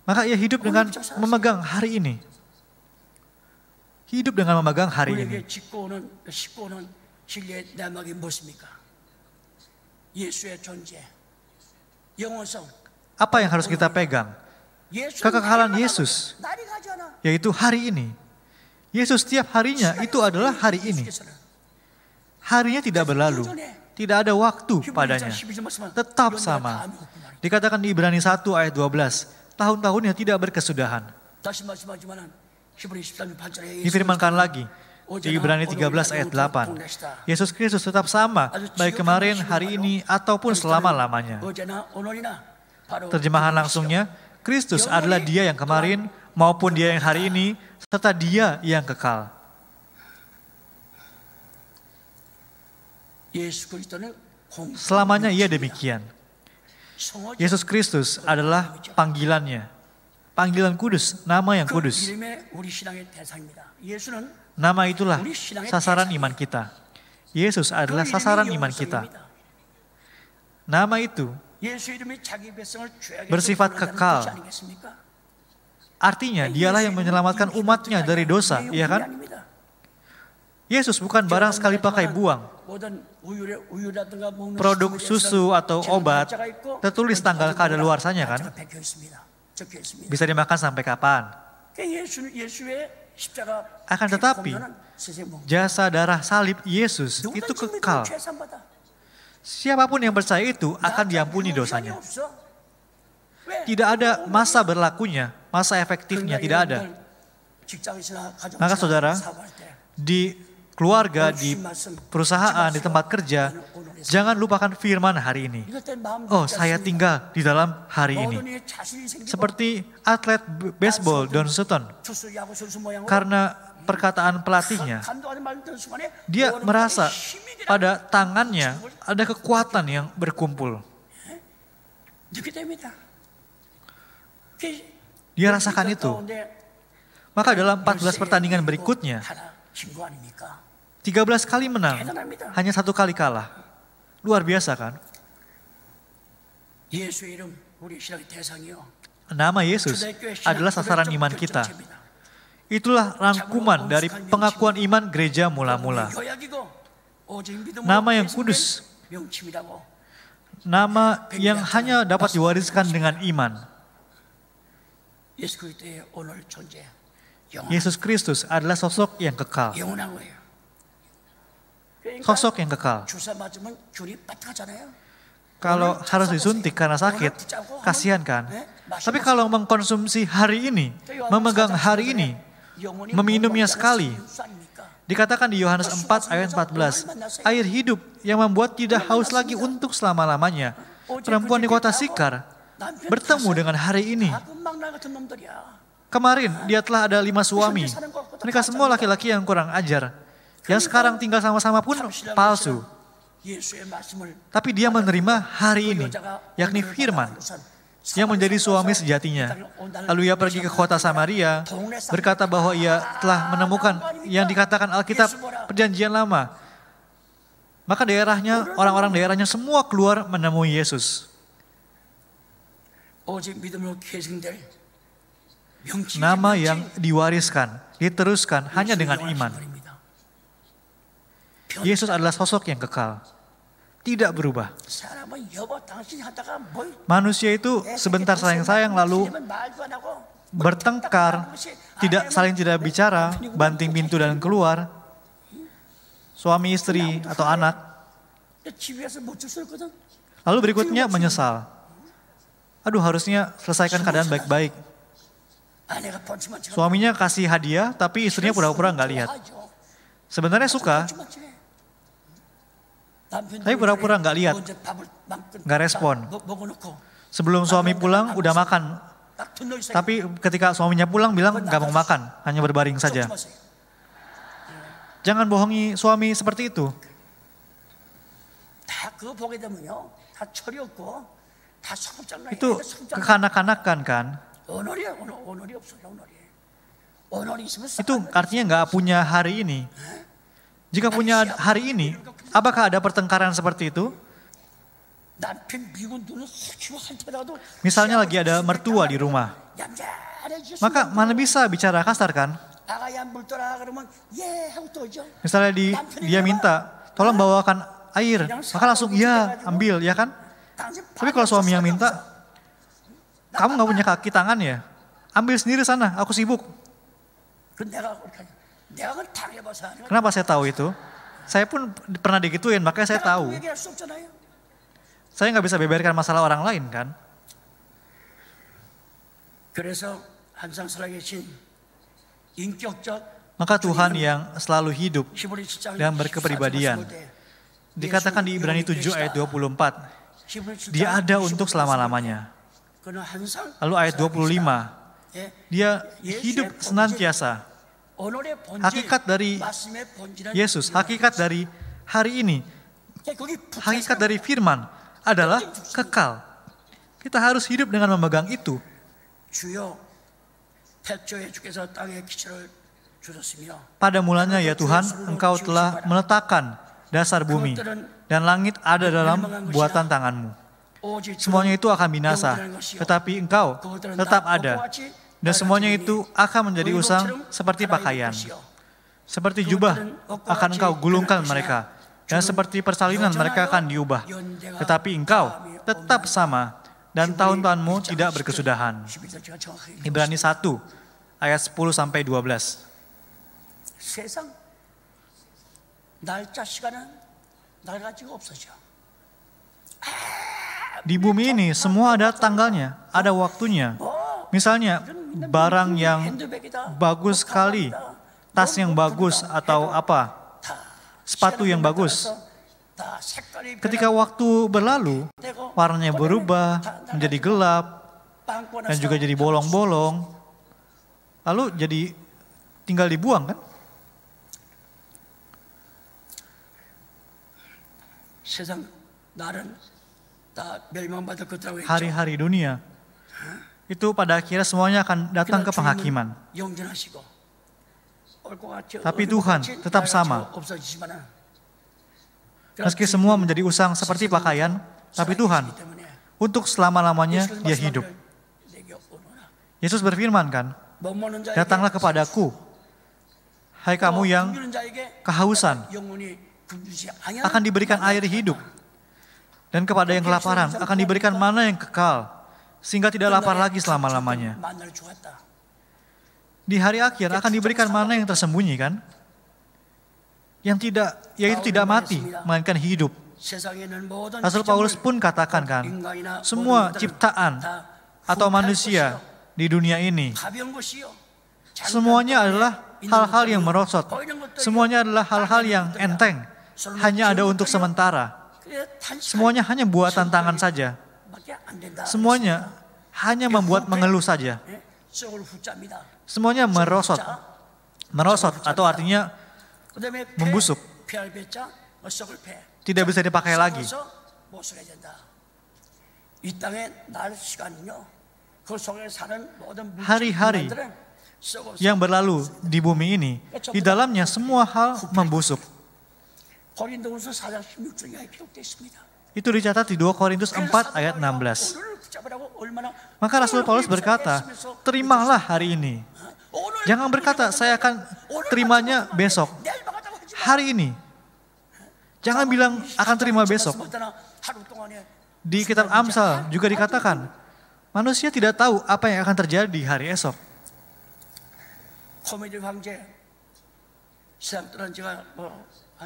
Maka ia hidup dengan memegang hari ini. Hidup dengan memegang hari ini. Apa yang harus kita pegang? Kekekalan Yesus, yaitu hari ini. Yesus setiap harinya itu adalah hari ini. Harinya tidak berlalu, tidak ada waktu padanya, tetap sama. Dikatakan di Ibrani 1 ayat 12, tahun-tahunnya tidak berkesudahan. Difirmankan lagi di Ibrani 13 ayat 8, Yesus Kristus tetap sama, baik kemarin, hari ini, ataupun selama-lamanya. Terjemahan langsungnya, Kristus adalah Dia yang kemarin, maupun Dia yang hari ini, serta Dia yang kekal. Selamanya ia demikian. Yesus Kristus adalah panggilannya. Panggilan kudus, nama yang kudus. Nama itulah sasaran iman kita. Yesus adalah sasaran iman kita. Nama itu bersifat kekal. Artinya dialah yang menyelamatkan umatnya dari dosa, iya kan? Yesus bukan barang sekali pakai buang. Produk susu atau obat tertulis tanggal kadaluarsanya kan? Bisa dimakan sampai kapan? Akan tetapi jasa darah salib Yesus itu kekal. Siapapun yang percaya itu akan diampuni dosanya. Tidak ada masa berlakunya, masa efektifnya, tidak ada. Maka saudara, di keluarga, di perusahaan, di tempat kerja, jangan lupakan firman hari ini. Oh, saya tinggal di dalam hari ini. Seperti atlet baseball Don Sutton. Karena perkataan pelatihnya, dia merasa pada tangannya ada kekuatan yang berkumpul. Dia rasakan itu. Maka dalam 14 pertandingan berikutnya, 진거 아닙니까? 13 kali menang, 대단합니다. hanya 1 kali kalah. Luar biasa kan? 예수의 이름 우리 신앙의 대상이요. Nama Yesus adalah sasaran iman kita. Itulah rangkuman dari pengakuan iman gereja mula-mula. Nama yang kudus, nama yang hanya dapat diwariskan dengan iman. Yesus Kristus adalah sosok yang kekal. Sosok yang kekal. Kalau harus disuntik karena sakit, kasihan kan? Tapi kalau mengkonsumsi hari ini, memegang hari ini, meminumnya sekali, dikatakan di Yohanes 4 ayat 14, air hidup yang membuat tidak haus lagi untuk selama-lamanya. Perempuan di kota Sikar bertemu dengan hari ini. Kemarin dia telah ada 5 suami. Mereka semua laki-laki yang kurang ajar. Yang sekarang tinggal sama-sama pun palsu. Tapi dia menerima hari ini, yakni firman, yang menjadi suami sejatinya. Lalu ia pergi ke kota Samaria, berkata bahwa ia telah menemukan yang dikatakan Alkitab Perjanjian Lama. Maka daerahnya, orang-orang daerahnya semua keluar menemui Yesus. Nama yang diwariskan, diteruskan hanya dengan iman. Yesus adalah sosok yang kekal, tidak berubah. Manusia itu sebentar sayang-sayang lalu bertengkar, tidak bicara, banting pintu dan keluar. Suami istri atau anak. Lalu berikutnya menyesal. Aduh, harusnya selesaikan keadaan baik-baik. Suaminya kasih hadiah tapi istrinya pura-pura nggak lihat. Sebenarnya suka, tapi pura-pura nggak lihat, nggak respon. Sebelum suami pulang udah makan, tapi ketika suaminya pulang bilang nggak mau makan, hanya berbaring saja. Jangan bohongi suami seperti itu. Itu kekanak-kanakan kan? Itu artinya nggak punya hari ini. Jika punya hari ini, apakah ada pertengkaran seperti itu? Misalnya lagi ada mertua di rumah. Maka mana bisa bicara kasar kan? Misalnya dia minta, tolong bawakan air. Maka langsung iya ambil, ya kan? Tapi kalau suami yang minta, kamu gak punya kaki tangan ya? Ambil sendiri sana, aku sibuk. Kenapa saya tahu itu? Saya pun pernah digituin, makanya saya tahu. Saya nggak bisa beberkan masalah orang lain kan? Maka Tuhan yang selalu hidup dan berkepribadian, dikatakan di Ibrani 7 ayat 24, dia ada untuk selama-lamanya. Lalu ayat 25, dia hidup senantiasa. Hakikat dari Yesus, hakikat dari hari ini, hakikat dari firman adalah kekal. Kita harus hidup dengan memegang itu. Pada mulanya ya Tuhan, Engkau telah meletakkan dasar bumi dan langit ada dalam buatan tangan-Mu. Semuanya itu akan binasa, tetapi Engkau tetap ada. Dan semuanya itu akan menjadi usang seperti pakaian. Seperti jubah akan Engkau gulungkan mereka. Dan seperti persalinan mereka akan diubah. Tetapi Engkau tetap sama dan tahun-tahun-Mu tidak berkesudahan. Ibrani 1 ayat 10-12. Di bumi ini semua ada tanggalnya, ada waktunya. Misalnya barang yang bagus sekali, tas yang bagus atau apa, sepatu yang bagus. Ketika waktu berlalu, warnanya berubah menjadi gelap dan juga jadi bolong-bolong. Lalu jadi tinggal dibuang kan? Hari-hari dunia itu pada akhirnya semuanya akan datang ke penghakiman. Tapi Tuhan tetap sama. Meski semua menjadi usang seperti pakaian, tapi Tuhan untuk selama-lamanya dia hidup. Yesus berfirman kan, datanglah kepadaku, hai kamu yang kehausan, akan diberikan air hidup. Dan kepada yang kelaparan akan diberikan mana yang kekal, sehingga tidak lapar lagi selama-lamanya. Di hari akhir akan diberikan mana yang tersembunyi kan? Yang tidak, yaitu tidak mati, melainkan hidup. Rasul Paulus pun katakan kan, semua ciptaan atau manusia di dunia ini, semuanya adalah hal-hal yang merosot. Semuanya adalah hal-hal yang enteng, hanya ada untuk sementara. Semuanya hanya buatan tangan saja. Semuanya hanya membuat mengeluh saja. Semuanya merosot. Merosot atau artinya membusuk. Tidak bisa dipakai lagi. Hari-hari yang berlalu di bumi ini, di dalamnya semua hal membusuk. Itu dicatat di 2 Korintus 4 ayat 16. Maka Rasul Paulus berkata, terimalah hari ini. Jangan berkata, saya akan terimanya besok. Hari ini. Jangan bilang akan terima besok. Di kitab Amsal juga dikatakan, manusia tidak tahu apa yang akan terjadi hari esok.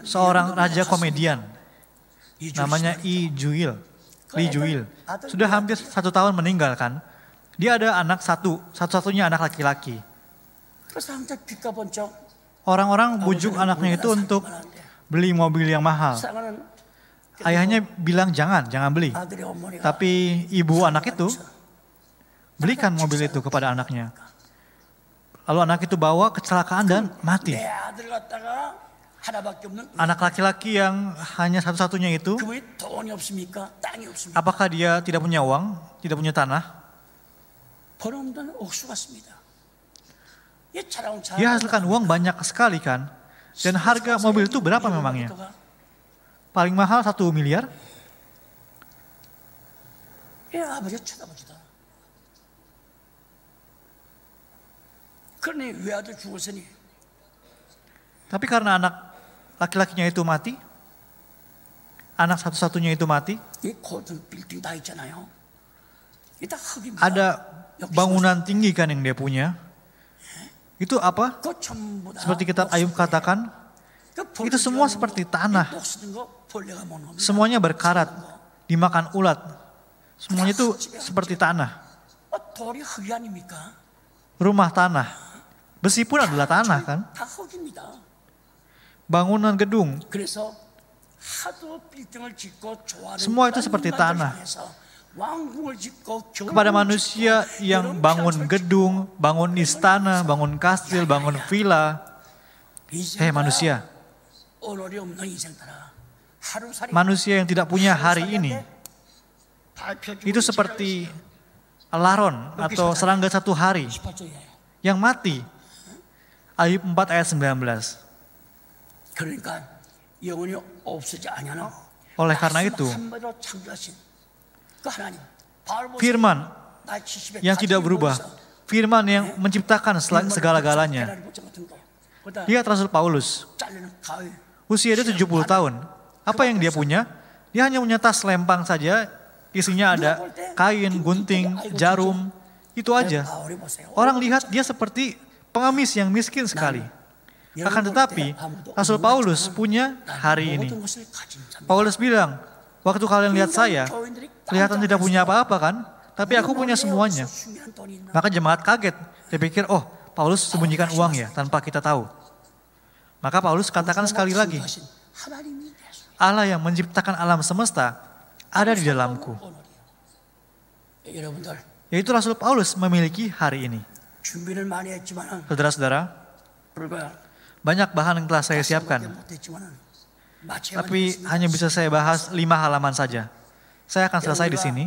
Seorang raja komedian, namanya Lee Juil, sudah hampir 1 tahun meninggal kan. Dia ada anak satu-satunya anak laki-laki. Orang-orang bujuk anaknya itu untuk beli mobil yang mahal. Ayahnya bilang jangan beli. Tapi ibu anak itu belikan mobil itu kepada anaknya. Lalu anak itu bawa kecelakaan dan mati. Anak laki-laki yang hanya satu-satunya itu, apakah dia tidak punya uang, tidak punya tanah? Dia hasilkan uang banyak sekali kan? Dan harga mobil itu berapa memangnya? Paling mahal 1 miliar? Tapi karena anak laki-lakinya itu mati, anak satu-satunya itu mati, ada bangunan tinggi kan yang dia punya. Itu apa? Seperti kitab Ayub katakan, itu semua seperti tanah. Semuanya berkarat, dimakan ulat. Semuanya itu seperti tanah. Rumah tanah. Besi pun adalah tanah kan? Bangunan gedung. Semua itu seperti tanah. Kepada manusia yang bangun gedung, bangun istana, bangun kastil, bangun villa. Hei manusia. Manusia yang tidak punya hari ini. Itu seperti laron atau serangga 1 hari yang mati. Ayub 4 ayat 19. Oleh karena itu, firman yang tidak berubah, firman yang menciptakan segala-galanya. Lihat Rasul Paulus, usia dia 70 tahun. Apa yang dia punya? Dia hanya punya tas lempang saja, isinya ada kain, gunting, jarum, itu aja. Orang lihat dia seperti pengemis yang miskin sekali. Akan tetapi, Rasul Paulus punya hari ini. Paulus bilang, waktu kalian lihat saya, kelihatan tidak punya apa-apa kan? Tapi aku punya semuanya. Maka jemaat kaget. Dia pikir, oh Paulus sembunyikan uang ya, tanpa kita tahu. Maka Paulus katakan sekali lagi, Allah yang menciptakan alam semesta ada di dalamku. Yaitu Rasul Paulus memiliki hari ini. Saudara-saudara, banyak bahan yang telah saya siapkan. Tapi hanya bisa saya bahas 5 halaman saja. Saya akan selesai di sini.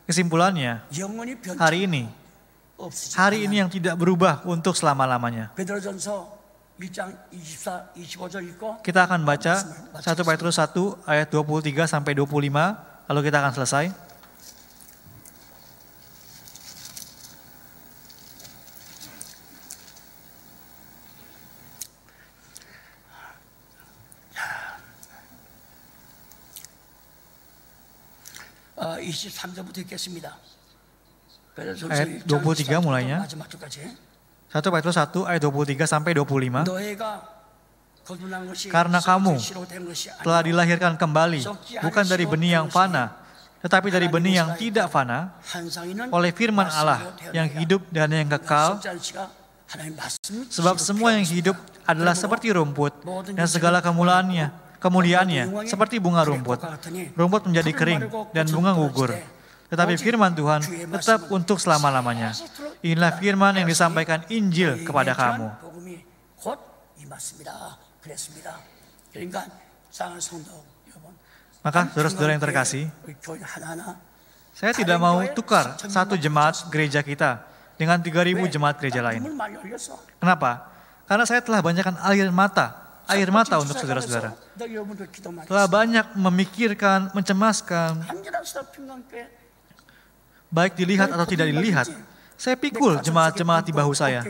Kesimpulannya, hari ini Hari ini yang tidak berubah untuk selama-lamanya. 베드로전서 1장 24, 25절 읽고 Kita akan baca 1 Petrus 1 ayat 23 sampai 25, lalu kita akan selesai. 아, 23절부터 읽겠습니다. Ayat 23 mulainya. 마지막 절까지. 1 Petrus 1 ayat 23 sampai 25. 너희가 거듭난 것이 Karena kamu 썩은 것이 된 것이 telah 아니라 dilahirkan kembali, bukan dari benih yang fana, tetapi dari benih yang tidak fana, 한상이는 oleh firman Allah yang hidup dan yang kekal. 썩지 않은 씨가 하나님 말씀 Sebab semua yang hidup adalah seperti rumput, dan segala kemuliaannya seperti bunga rumput. Rumput menjadi kering dan bunga gugur. Tetapi firman Tuhan tetap untuk selama-lamanya. Inilah firman yang disampaikan Injil kepada kamu. Maka saudara-saudara yang terkasih, saya tidak mau tukar satu jemaat gereja kita dengan 3.000 jemaat gereja lain. Kenapa? Karena saya telah banyakkan air mata untuk saudara-saudara. Telah banyak memikirkan, mencemaskan, baik dilihat atau tidak dilihat. Saya pikul jemaat-jemaat di bahu saya.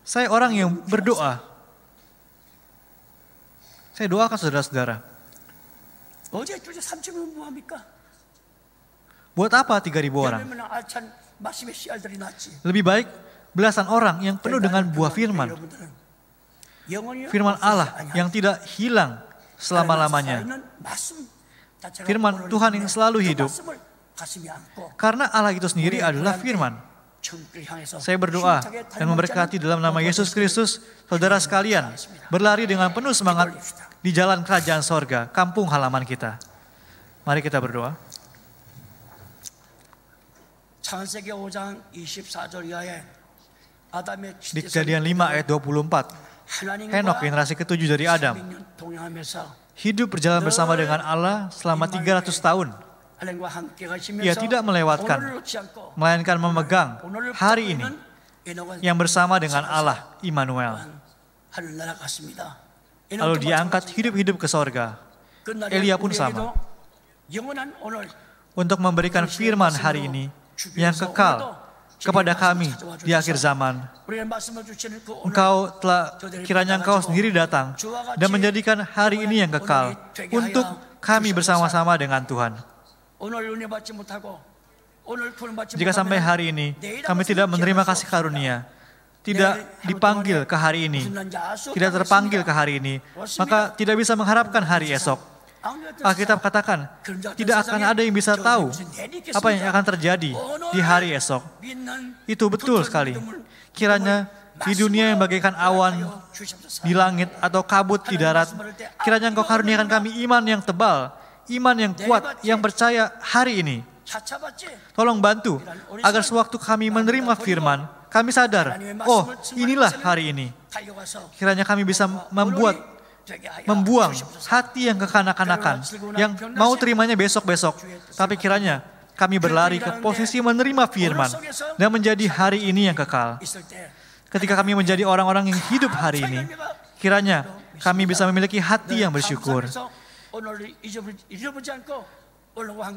Saya orang yang berdoa. Saya doakan saudara-saudara. Buat apa 3.000 orang? Lebih baik belasan orang yang penuh dengan buah firman. Firman Allah yang tidak hilang selama-lamanya. Firman Tuhan yang selalu hidup. Karena Allah itu sendiri adalah firman. Saya berdoa dan memberkati dalam nama Yesus Kristus, saudara sekalian, berlari dengan penuh semangat di jalan kerajaan sorga, kampung halaman kita. Mari kita berdoa. Di Kejadian 5 ayat 24, Henok generasi ke-7 dari Adam, hidup berjalan bersama dengan Allah selama 300 tahun. Ia tidak melewatkan, melainkan memegang hari ini yang bersama dengan Allah, Immanuel. Lalu diangkat hidup-hidup ke sorga. Elia pun sama. Untuk memberikan firman hari ini yang kekal kepada kami di akhir zaman. Kiranya Engkau sendiri datang dan menjadikan hari ini yang kekal untuk kami bersama-sama dengan Tuhan. Jika sampai hari ini kami tidak menerima kasih karunia, tidak dipanggil ke hari ini, tidak terpanggil ke hari ini, maka tidak bisa mengharapkan hari esok. Alkitab katakan, tidak akan ada yang bisa tahu apa yang akan terjadi di hari esok. Itu betul sekali. Kiranya di dunia yang bagaikan awan di langit atau kabut di darat, kiranya Engkau karuniakan kami iman yang tebal, iman yang kuat, yang percaya hari ini. Tolong bantu agar sewaktu kami menerima firman, kami sadar, oh inilah hari ini. Kiranya kami bisa membuang hati yang kekanak-kanakan, yang mau terimanya besok-besok. Tapi kiranya kami berlari ke posisi menerima firman dan menjadi hari ini yang kekal. Ketika kami menjadi orang-orang yang hidup hari ini, kiranya kami bisa memiliki hati yang bersyukur.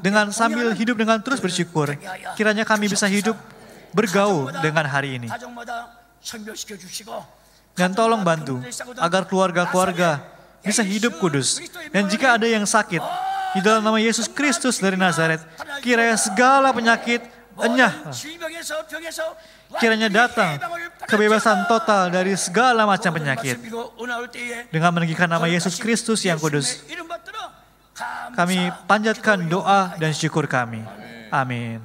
Dengan sambil hidup dengan terus bersyukur, kiranya kami bisa hidup bergaul dengan hari ini. Dan tolong bantu agar keluarga-keluarga bisa hidup kudus. Dan jika ada yang sakit, di dalam nama Yesus Kristus dari Nazaret, kiranya segala penyakit enyah. Kiranya datang kebebasan total dari segala macam penyakit. Dengan meninggikan nama Yesus Kristus yang kudus, kami panjatkan doa dan syukur kami. Amin.